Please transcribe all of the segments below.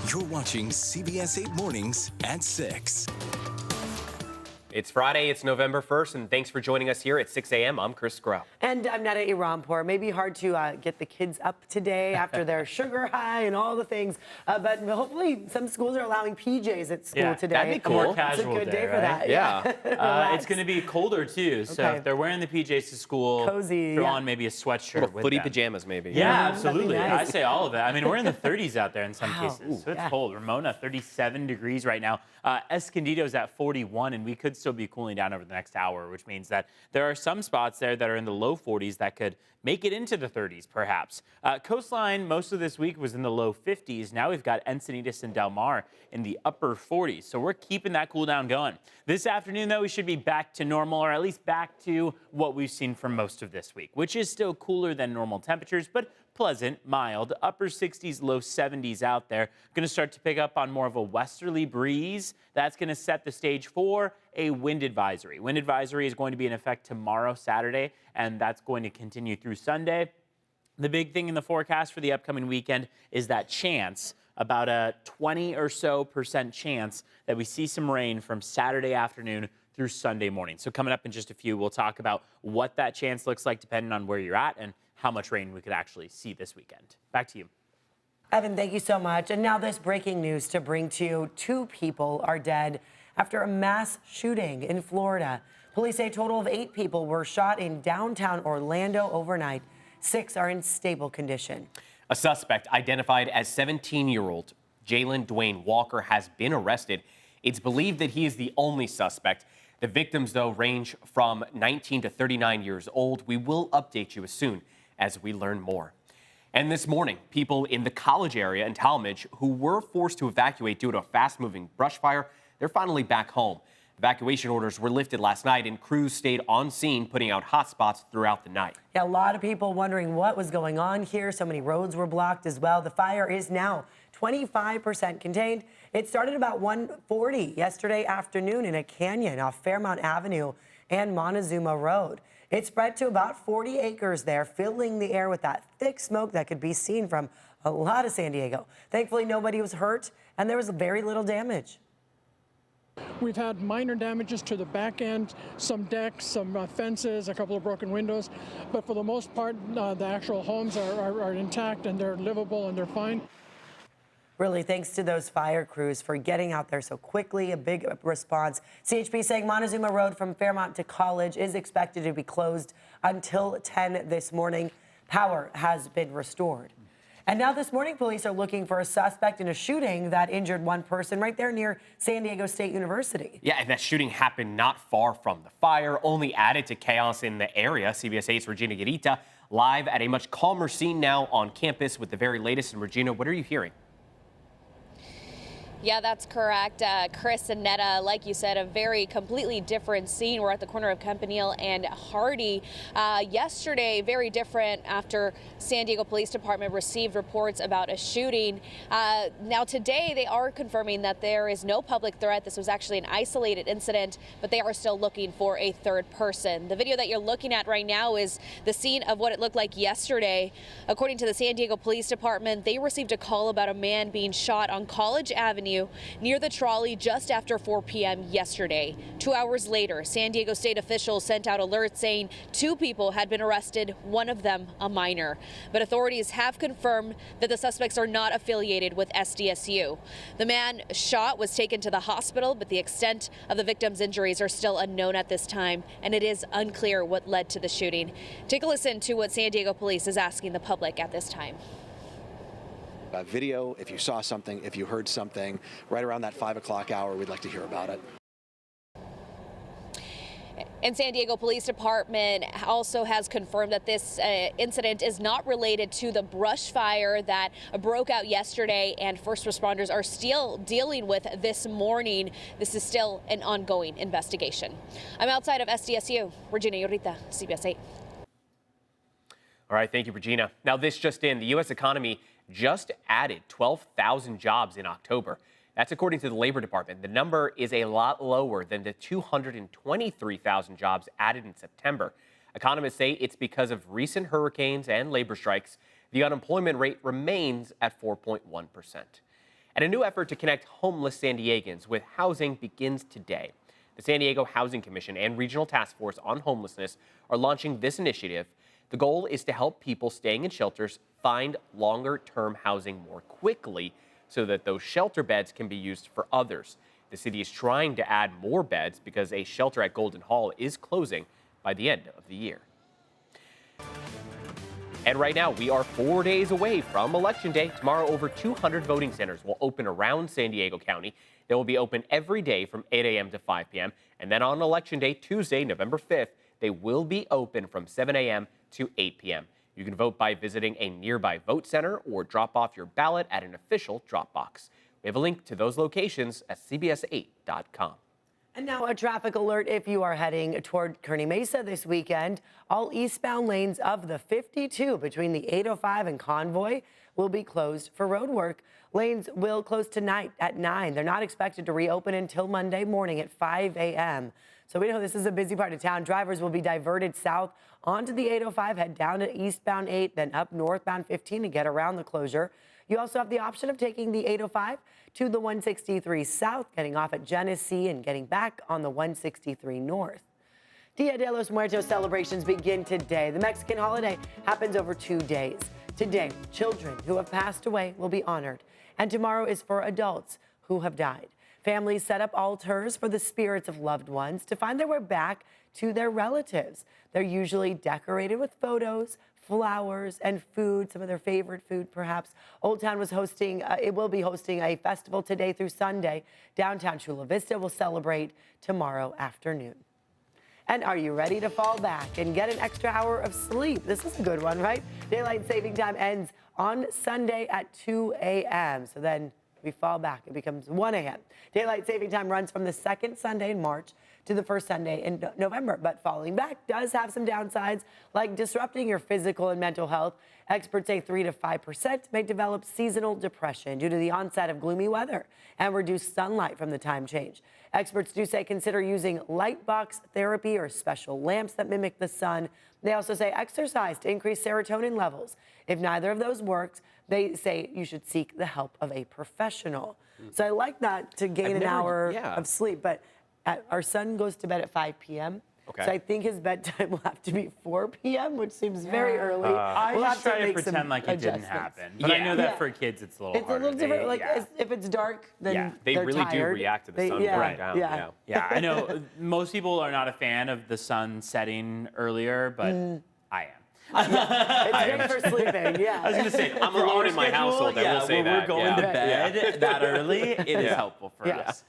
You're watching CBS 8 Mornings at 6. It's Friday, it's November 1st, and thanks for joining us here at 6 a.m. I'm Chris Groh. And I'm Nada Irampour. Maybe hard to get the kids up today after their sugar high and all the things. But hopefully some schools are allowing PJs at school today. That'd be cool. A more casual It's a good day for right? that. Yeah. It's going to be colder, too. So Okay. if they're wearing the PJs to school, Cozy, throw yeah. on maybe a sweatshirt Little with footy them. pajamas, maybe. Yeah, that'd be absolutely. nice. I say all of it. I mean, we're in the 30s out there in some Wow. cases, so it's Yeah. cold. Ramona, 37 degrees right now. Escondido's at 41, and we could still be cooling down over the next hour, which means that there are some spots there that are in the low 40s that could make it into the 30s, perhaps. Coastline, most of this week was in the low 50s. Now we've got Encinitas and Del Mar in the upper 40s, so we're keeping that cool down going. This afternoon, though, we should be back to normal, or at least back to what we've seen for most of this week, which is still cooler than normal temperatures, but pleasant, mild, upper 60s, low 70s out there. Going to start to pick up on more of a westerly breeze. That's going to set the stage for a wind advisory. Wind advisory is going to be in effect tomorrow, Saturday, and that's going to continue through Sunday. The big thing in the forecast for the upcoming weekend is that chance, about a 20 or so % chance that we see some rain from Saturday afternoon through Sunday morning. So coming up in just a few, we'll talk about what that chance looks like depending on where you're at and how much rain we could actually see this weekend. Back to you. Evan, thank you so much. And now this breaking news to bring to you. 2 people are dead after a mass shooting in Florida. Police say a total of 8 people were shot in downtown Orlando overnight. 6 are in stable condition. A suspect identified as 17-year-old Jalen Dwayne Walker has been arrested. It's believed that he is the only suspect. The victims, though, range from 19 to 39 years old. We will update you as soon as we learn more. And this morning, people in the College area in Talmadge who were forced to evacuate due to a fast-moving brush fire, they're finally back home. Evacuation orders were lifted last night, and crews stayed on scene, putting out hotspots throughout the night. Yeah, a lot of people wondering what was going on here. So many roads were blocked as well. The fire is now 25% contained. It started about 1:40 yesterday afternoon in a canyon off Fairmount Avenue and Montezuma Road. It spread to about 40 acres there, filling the air with that thick smoke that could be seen from a lot of San Diego. Thankfully, nobody was hurt, and there was very little damage. We've had minor damages to the back end, some decks, some fences, a couple of broken windows, but for the most part, the actual homes are intact and they're livable and they're fine. Really, thanks to those fire crews for getting out there so quickly, a big response. CHP saying Montezuma Road from Fairmount to College is expected to be closed until 10 this morning. Power has been restored. And now this morning, police are looking for a suspect in a shooting that injured 1 person right there near San Diego State University. Yeah, and that shooting happened not far from the fire, only added to chaos in the area. CBS 8's Regina Garita live at a much calmer scene now on campus with the very latest. And Regina, what are you hearing? Yeah, that's correct. Chris and Netta, like you said, a very completely different scene. We're at the corner of Campanile and Hardy. Yesterday, very different after San Diego Police Department received reports about a shooting. Now today, they are confirming that there is no public threat. This was actually an isolated incident, but they are still looking for a 3rd person. The video that you're looking at right now is the scene of what it looked like yesterday. According to the San Diego Police Department, they received a call about a man being shot on College Avenue near the trolley just after 4 p.m. yesterday. 2 hours later, San Diego state officials sent out alerts saying 2 people had been arrested, one of them a minor. But authorities have confirmed that the suspects are not affiliated with SDSU. The man shot was taken to the hospital, but the extent of the victim's injuries are still unknown at this time, and it is unclear what led to the shooting. Take a listen to what San Diego police is asking the public at this time. Video, if you saw something, if you heard something, right around that 5 o'clock hour, we'd like to hear about it. And San Diego Police Department also has confirmed that this incident is not related to the brush fire that broke out yesterday and first responders are still dealing with this morning. This is still an ongoing investigation. I'm outside of SDSU. Regina Yorita, CBS 8. All right, thank you, Regina. Now, this just in, the U.S. economy just added 12,000 jobs in October. That's according to the Labor Department. The number is a lot lower than the 223,000 jobs added in September. Economists say it's because of recent hurricanes and labor strikes. The unemployment rate remains at 4.1%. And a new effort to connect homeless San Diegans with housing begins today. The San Diego Housing Commission and Regional Task Force on Homelessness are launching this initiative. The goal is to help people staying in shelters find longer-term housing more quickly so that those shelter beds can be used for others. The city is trying to add more beds because a shelter at Golden Hall is closing by the end of the year. And right now, we are 4 days away from Election Day. Tomorrow, over 200 voting centers will open around San Diego County. They will be open every day from 8 a.m. to 5 p.m. And then on Election Day, Tuesday, November 5th, they will be open from 7 a.m. to 8 p.m. You can vote by visiting a nearby vote center or drop off your ballot at an official drop box. We have a link to those locations at CBS8.com. And now a traffic alert if you are heading toward Kearny Mesa this weekend. All eastbound lanes of the 52 between the 805 and Convoy will be closed for road work. Lanes will close tonight at 9. They're not expected to reopen until Monday morning at 5 a.m. So we know this is a busy part of town. Drivers will be diverted south onto the 805, head down to eastbound 8, then up northbound 15 to get around the closure. You also have the option of taking the 805 to the 163 south, getting off at Genesee and getting back on the 163 north. Dia de los Muertos celebrations begin today. The Mexican holiday happens over 2 days. Today, children who have passed away will be honored, and tomorrow is for adults who have died. Families set up altars for the spirits of loved ones to find their way back to their relatives. They're usually decorated with photos, flowers, and food, some of their favorite food perhaps. Old Town will be hosting a festival today through Sunday. Downtown Chula Vista will celebrate tomorrow afternoon. And are you ready to fall back and get an extra hour of sleep? This is a good one, right? Daylight saving time ends on Sunday at 2 a.m. So then we fall back. It becomes 1 a.m. Daylight saving time runs from the second Sunday in March to the first Sunday in November. But falling back does have some downsides, like disrupting your physical and mental health. Experts say 3 to 5% may develop seasonal depression due to the onset of gloomy weather and reduced sunlight from the time change. Experts do say consider using light box therapy or special lamps that mimic the sun. They also say exercise to increase serotonin levels. If neither of those works, they say you should seek the help of a professional. So I like that to gain an hour of sleep, but our son goes to bed at 5 p.m. Okay. So I think his bedtime will have to be 4 p.m., which seems very early. I We'll just have try to make some pretend like it didn't adjustments. happen. But I know that Yeah. for kids, it's a little It's a harder. little different. Like yeah. if it's dark, then They they're really do tired. react to the sun going down. Yeah. Yeah, I know most people are not a fan of the sun setting earlier, but I am. It's great for sleeping. Yeah. I was going to say, I'm for alone our in my schedule, household, I will say when that, we're going yeah. to bed that early, it is helpful for Yeah. us.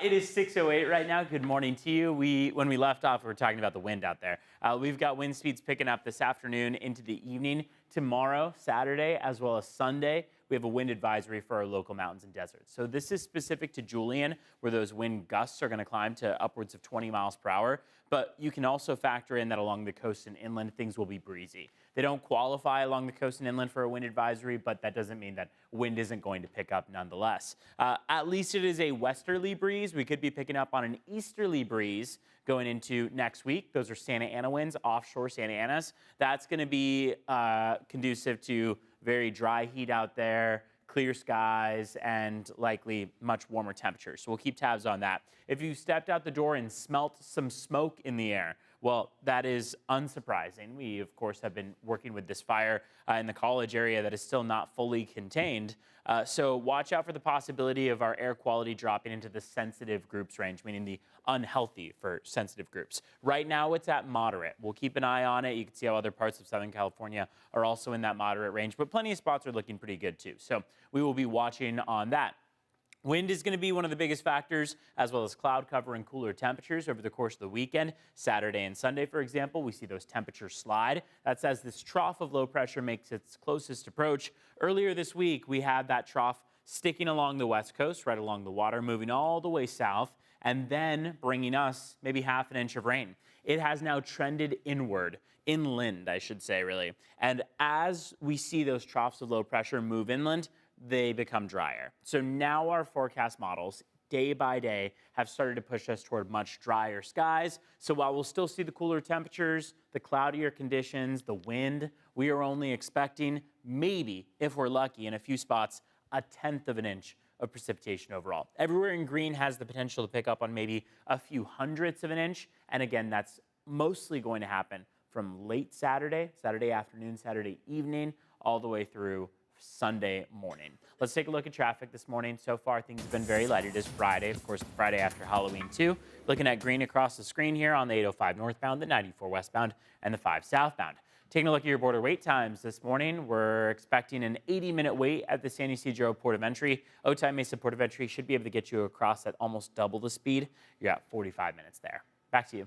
It is 6:08 right now. Good morning to you. When we left off, we were talking about the wind out there. We've got wind speeds picking up this afternoon into the evening. Tomorrow, Saturday, as well as Sunday, we have a wind advisory for our local mountains and deserts. So this is specific to Julian, where those wind gusts are going to climb to upwards of 20 miles per hour. But you can also factor in that along the coast and inland, things will be breezy. They don't qualify along the coast and inland for a wind advisory, but that doesn't mean that wind isn't going to pick up nonetheless. At least it is a westerly breeze. We could be picking up on an easterly breeze going into next week. Those are Santa Ana winds, offshore Santa Anas. That's going to be conducive to very dry heat out there, clear skies, and likely much warmer temperatures. So we'll keep tabs on that. If you stepped out the door and smelt some smoke in the air, well, that is unsurprising. We, of course, have been working with this fire in the college area that is still not fully contained. So watch out for the possibility of our air quality dropping into the sensitive groups range, meaning the unhealthy for sensitive groups. Right now, it's at moderate. We'll keep an eye on it. You can see how other parts of Southern California are also in that moderate range, but plenty of spots are looking pretty good too. So we will be watching on that. Wind is going to be one of the biggest factors, as well as cloud cover and cooler temperatures over the course of the weekend. Saturday and Sunday, for example, we see those temperatures slide. That's as this trough of low pressure makes its closest approach. Earlier this week, we had that trough sticking along the west coast, right along the water, moving all the way south, and then bringing us maybe half an inch of rain. It has now trended inward, inland, I should say, really. And as we see those troughs of low pressure move inland, they become drier. So now our forecast models, day by day, have started to push us toward much drier skies. So while we'll still see the cooler temperatures, the cloudier conditions, the wind, we are only expecting maybe, if we're lucky, in a few spots, 1/10 of an inch of precipitation overall. Everywhere in green has the potential to pick up on maybe a few hundredths of an inch. And again, that's mostly going to happen from late Saturday afternoon, Saturday evening, all the way through Sunday morning. Let's take a look at traffic this morning. So far, things have been very light. It is Friday, of course, Friday after Halloween too. Looking at green across the screen here on the 805 northbound, the 94 westbound, and the 5 southbound. Taking a look at your border wait times this morning, we're expecting an 80-minute wait at the San Ysidro Port of Entry. Otay Mesa Port of Entry should be able to get you across at almost double the speed. You're at 45 minutes there. Back to you.